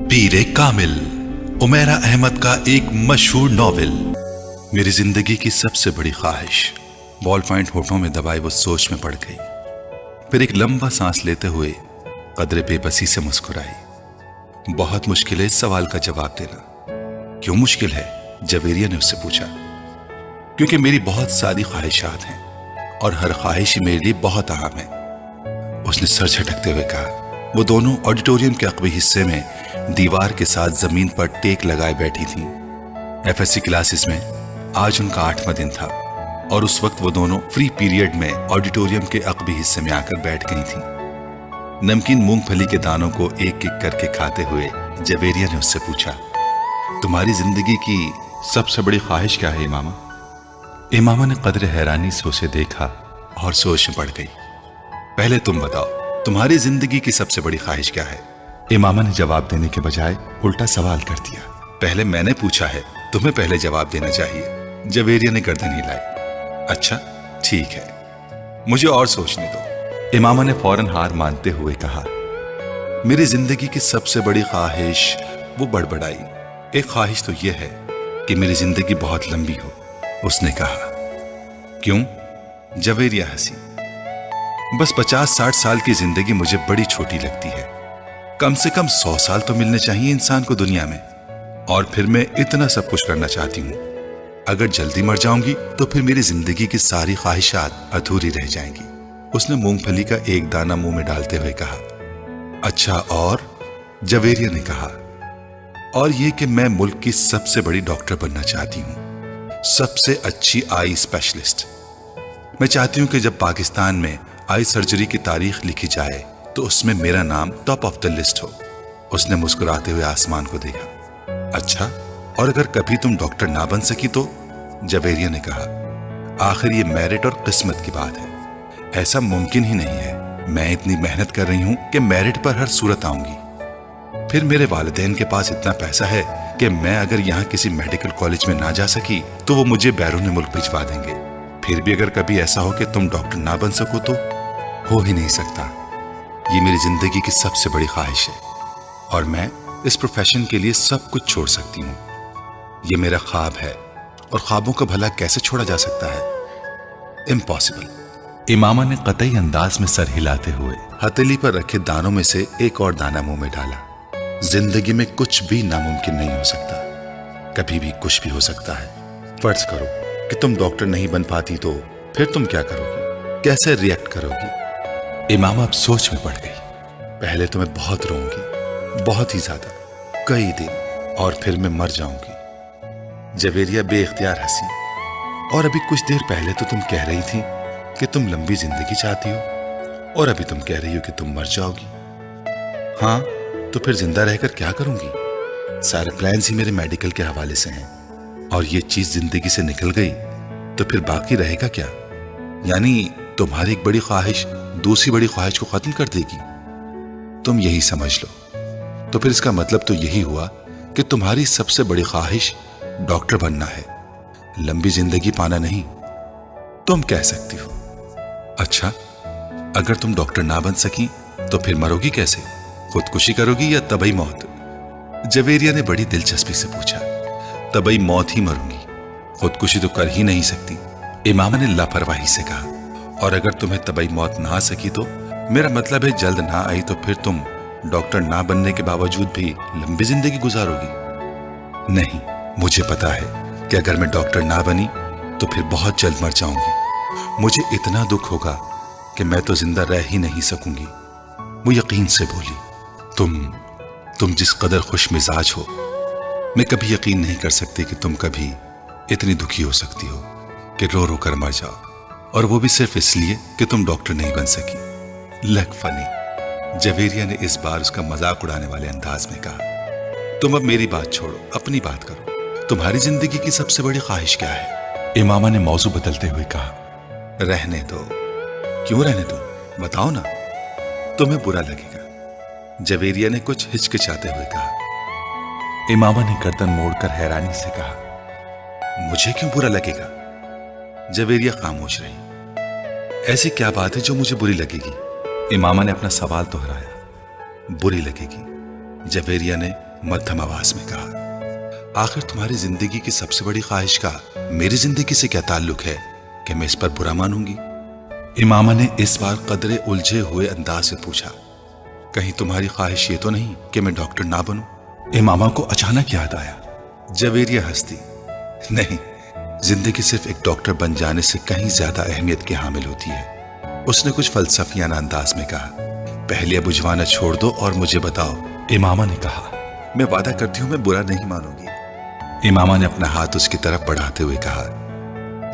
पीरे कामिल Umaira Ahmad का एक मशहूर नॉवेल। मेरी जिंदगी की सबसे बड़ी ख्वाहिश। बॉल पॉइंट होठों में दबाए वो सोच में पड़ गई। फिर एक लंबा सांस लेते हुए कदरे बेबसी से मुस्कुराई। बहुत मुश्किल है इस सवाल का जवाब देना। क्यों मुश्किल है? जवेरिया ने उससे पूछा। क्योंकि मेरी बहुत सारी ख्वाहिशात हैं और हर ख्वाहिश मेरे लिए बहुत अहम है, उसने सर झटकते हुए कहा। वो दोनों ऑडिटोरियम के अकबी हिस्से में दीवार के साथ जमीन पर टेक लगाए बैठी थीं। एफएससी क्लासेस में आज उनका 8वां दिन था और उस वक्त वो दोनों फ्री पीरियड में ऑडिटोरियम के अकबी हिस्से में आकर बैठ गई थीं। नमकीन मूंगफली के दानों को एक एक करके खाते हुए जवेरिया ने उससे पूछा, तुम्हारी जिंदगी की सबसे बड़ी ख्वाहिश क्या है इमामा? इमामा ने कदरे हैरानी से उसे देखा और सोच में पड़ गई। पहले तुम बताओ, तुम्हारी जिंदगी की सबसे बड़ी ख्वाहिश क्या है? इमामा ने जवाब देने के बजाय उल्टा सवाल कर दिया। पहले मैंने पूछा है, तुम्हें पहले जवाब देना चाहिए। जवेरिया ने गर्दन हिलाई। अच्छा ठीक है, मुझे और सोचने दो। इमामा ने फौरन हार मानते हुए कहा, मेरी जिंदगी की सबसे बड़ी ख्वाहिश। वो बड़बड़ाई। एक ख्वाहिश तो यह है कि मेरी जिंदगी बहुत लंबी हो, उसने कहा। क्यों? जवेरिया हंसी। बस 50-60 साल की जिंदगी मुझे बड़ी छोटी लगती है। कम से कम 100 साल तो मिलने चाहिए इंसान को दुनिया में, और फिर मैं इतना सब कुछ करना चाहती हूँ। अगर जल्दी मर जाऊंगी तो फिर मेरी जिंदगी की सारी ख्वाहिशात अधूरी रह जाएंगी। उसने मूंगफली का एक दाना मुंह में डालते हुए कहा। अच्छा और? जवेरिया ने कहा। और ये कि मैं मुल्क की सबसे बड़ी डॉक्टर बनना चाहती हूँ, सबसे अच्छी आई स्पेशलिस्ट। मैं चाहती हूँ कि जब पाकिस्तान में आई सर्जरी की तारीख लिखी जाए तो उसमें मेरा नाम टॉप ऑफ द लिस्ट हो। उसने मुस्कुराते हुए आसमान को देखा। अच्छा, और अगर कभी तुम डॉक्टर ना बन सकी तो? जवेरिया ने कहा। आखिर ये मेरिट और किस्मत की बात है, ऐसा मुमकिन ही नहीं है। मैं इतनी मेहनत कर रही हूं कि मेरिट पर हर सूरत आऊंगी। फिर मेरे वालिदैन के पास इतना पैसा है कि मैं अगर यहाँ किसी मेडिकल कॉलेज में ना जा सकी तो वो मुझे बैरून मुल्क भिजवा देंगे। फिर भी अगर कभी ऐसा हो कि तुम डॉक्टर ना बन सको तो? हो ही नहीं सकता। ये मेरी जिंदगी की सबसे बड़ी ख्वाहिश है और मैं इस प्रोफेशन के लिए सब कुछ छोड़ सकती हूँ। ये मेरा ख्वाब है और ख्वाबों का भला कैसे छोड़ा जा सकता है? इम्पॉसिबल। इमामा ने कतई अंदाज में सर हिलाते हुए हथेली पर रखे दानों में से एक और दाना मुंह में डाला। जिंदगी में कुछ भी नामुमकिन नहीं हो सकता, कभी भी कुछ भी हो सकता है। फर्ज करो कि तुम डॉक्टर नहीं बन पाती तो फिर तुम क्या करोगी? कैसे रिएक्ट करोगी? इमामा अब सोच में पड़ गई। पहले तो मैं बहुत रोऊंगी, बहुत ही ज्यादा, कई दिन, और फिर मैं मर जाऊंगी। जवेरिया बेइख्तियार हंसी। और अभी कुछ देर पहले तो तुम कह रही थी कि तुम लंबी जिंदगी चाहती हो, और अभी तुम कह रही हो कि तुम मर जाओगी। हाँ, तो फिर जिंदा रहकर क्या करूंगी? सारे प्लान्स ही मेरे मेडिकल के हवाले से हैं, और ये चीज जिंदगी से निकल गई तो फिर बाकी रहेगा क्या? यानी तुम्हारी एक बड़ी ख्वाहिश दूसरी बड़ी ख्वाहिश को खत्म कर देगी। तुम यही समझ लो। तो फिर इसका मतलब तो यही हुआ कि तुम्हारी सबसे बड़ी ख्वाहिश डॉक्टर बनना है, लंबी जिंदगी पाना नहीं। तुम कह सकती हो। अच्छा, अगर तुम डॉक्टर ना बन सकी तो फिर मरोगी कैसे? खुदकुशी करोगी या तबई मौत? जवेरिया ने बड़ी दिलचस्पी से पूछा। तबई मौत ही मरूंगी, खुदकुशी तो कर ही नहीं सकती, इमामा ने लापरवाही से कहा। और अगर तुम्हें तबई मौत ना आ सकी तो? मेरा मतलब है जल्द ना आई तो फिर तुम डॉक्टर ना बनने के बावजूद भी लंबी जिंदगी गुजारोगी। नहीं, मुझे पता है कि अगर मैं डॉक्टर ना बनी तो फिर बहुत जल्द मर जाऊंगी। मुझे इतना दुख होगा कि मैं तो जिंदा रह ही नहीं सकूंगी। वो यकीन से बोली। तुम जिस कदर खुश मिजाज हो, मैं कभी यकीन नहीं कर सकती कि तुम कभी इतनी दुखी हो सकती हो कि रो रो कर मर जाओ, और वो भी सिर्फ इसलिए कि तुम डॉक्टर नहीं बन सकी। लग फनी। जवेरिया ने इस बार उसका मजाक उड़ाने वाले अंदाज में कहा। तुम अब मेरी बात छोड़ो, अपनी बात करो। तुम्हारी जिंदगी की सबसे बड़ी ख्वाहिश क्या है? इमामा ने मौजू बदलते हुए कहा। रहने दो। क्यों रहने दो? बताओ ना, तुम्हें बुरा लगेगा। जवेरिया ने कुछ हिचकिचाते हुए कहा। इमामा ने गर्दन मोड़कर हैरानी से कहा, मुझे क्यों बुरा लगेगा? जवेरिया खामोश रही। ऐसी क्या बात है जो मुझे बुरी लगेगी? इमामा ने अपना सवाल दोहराया। बुरी लगेगी। जवेरिया ने मध्यम आवाज में कहा, आखिर तुम्हारी जिंदगी की सबसे बड़ी ख्वाहिश का मेरी जिंदगी से क्या ताल्लुक है कि मैं इस पर बुरा मानूंगी? इमामा ने इस बार कदरे उलझे हुए अंदाज से पूछा, कहीं तुम्हारी ख्वाहिश ये तो नहीं कि मैं डॉक्टर ना बनूं? इमामा को अचानक याद आया। जवेरिया हंसती, नहीं, जिंदगी सिर्फ एक डॉक्टर बन जाने से कहीं ज्यादा अहमियत की हामिल होती है। उसने कुछ फलसफियाना अंदाज में कहा, पहले बुझवाना छोड़ दो और मुझे बताओ। इमामा ने कहा, मैं वादा करती हूं मैं बुरा नहीं मानूंगी। इमामा ने अपना हाथ उसकी तरफ बढ़ाते हुए कहा,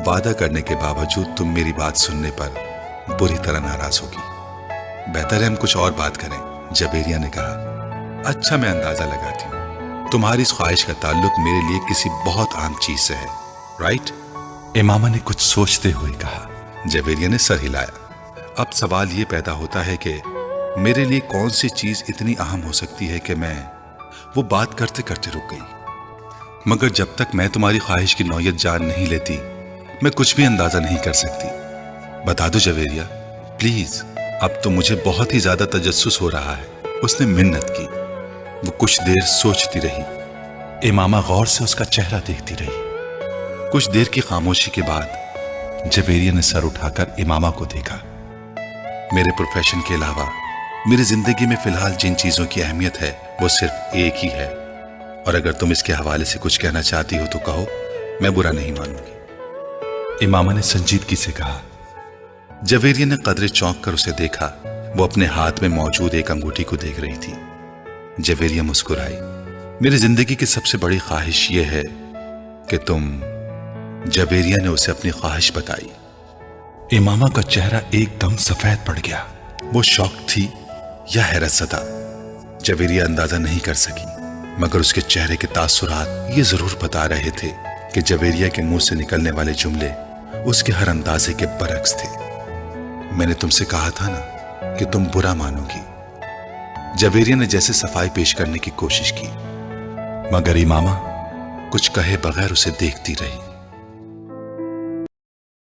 वादा करने के बावजूद तुम मेरी बात सुनने पर बुरी तरह नाराज होगी। बेहतर है हम कुछ और बात करें, जवेरिया ने कहा। अच्छा, मैं अंदाजा लगाती हूँ तुम्हारी इस ख्वाहिश का ताल्लुक मेरे लिए किसी बहुत आम चीज से है, राइट? इमामा ने कुछ सोचते हुए कहा। जवेरिया ने सर हिलाया। अब सवाल ये पैदा होता है कि मेरे लिए कौन सी चीज इतनी अहम हो सकती है कि मैं वो बात करते करते रुक गई। मगर जब तक मैं तुम्हारी ख्वाहिश की नौयत जान नहीं लेती मैं कुछ भी अंदाजा नहीं कर सकती। बता दो जवेरिया, प्लीज। अब तो मुझे बहुत ही ज्यादा तजस्सुस हो रहा है। उसने मिन्नत की। वो कुछ देर सोचती रही। इमामा गौर से उसका चेहरा देखती रही। कुछ देर की खामोशी के बाद जवेरिया ने सर उठाकर इमामा को देखा। मेरे प्रोफेशन के अलावा मेरी जिंदगी में फिलहाल जिन चीजों की अहमियत है वो सिर्फ एक ही है, और अगर तुम इसके हवाले से कुछ कहना चाहती हो तो कहो, मैं बुरा नहीं मानूंगी। इमामा ने संजीदगी से कहा। जवेरिया ने कदरे चौंक कर उसे देखा। वो अपने हाथ में मौजूद एक अंगूठी को देख रही थी। जवेरिया मुस्कुराई। मेरी जिंदगी की सबसे बड़ी ख्वाहिश ये है कि तुम। जवेरिया ने उसे अपनी ख्वाहिश बताई। इमामा का चेहरा एकदम सफेद पड़ गया। वो शौक थी या हैरत ज़दा, जवेरिया अंदाजा नहीं कर सकी, मगर उसके चेहरे के तासुरात ये जरूर बता रहे थे कि जवेरिया के मुंह से निकलने वाले जुमले उसके हर अंदाजे के बरक्स थे। मैंने तुमसे कहा था ना कि तुम बुरा मानोगी। जवेरिया ने जैसे सफाई पेश करने की कोशिश की, मगर इमामा कुछ कहे बगैर उसे देखती रही।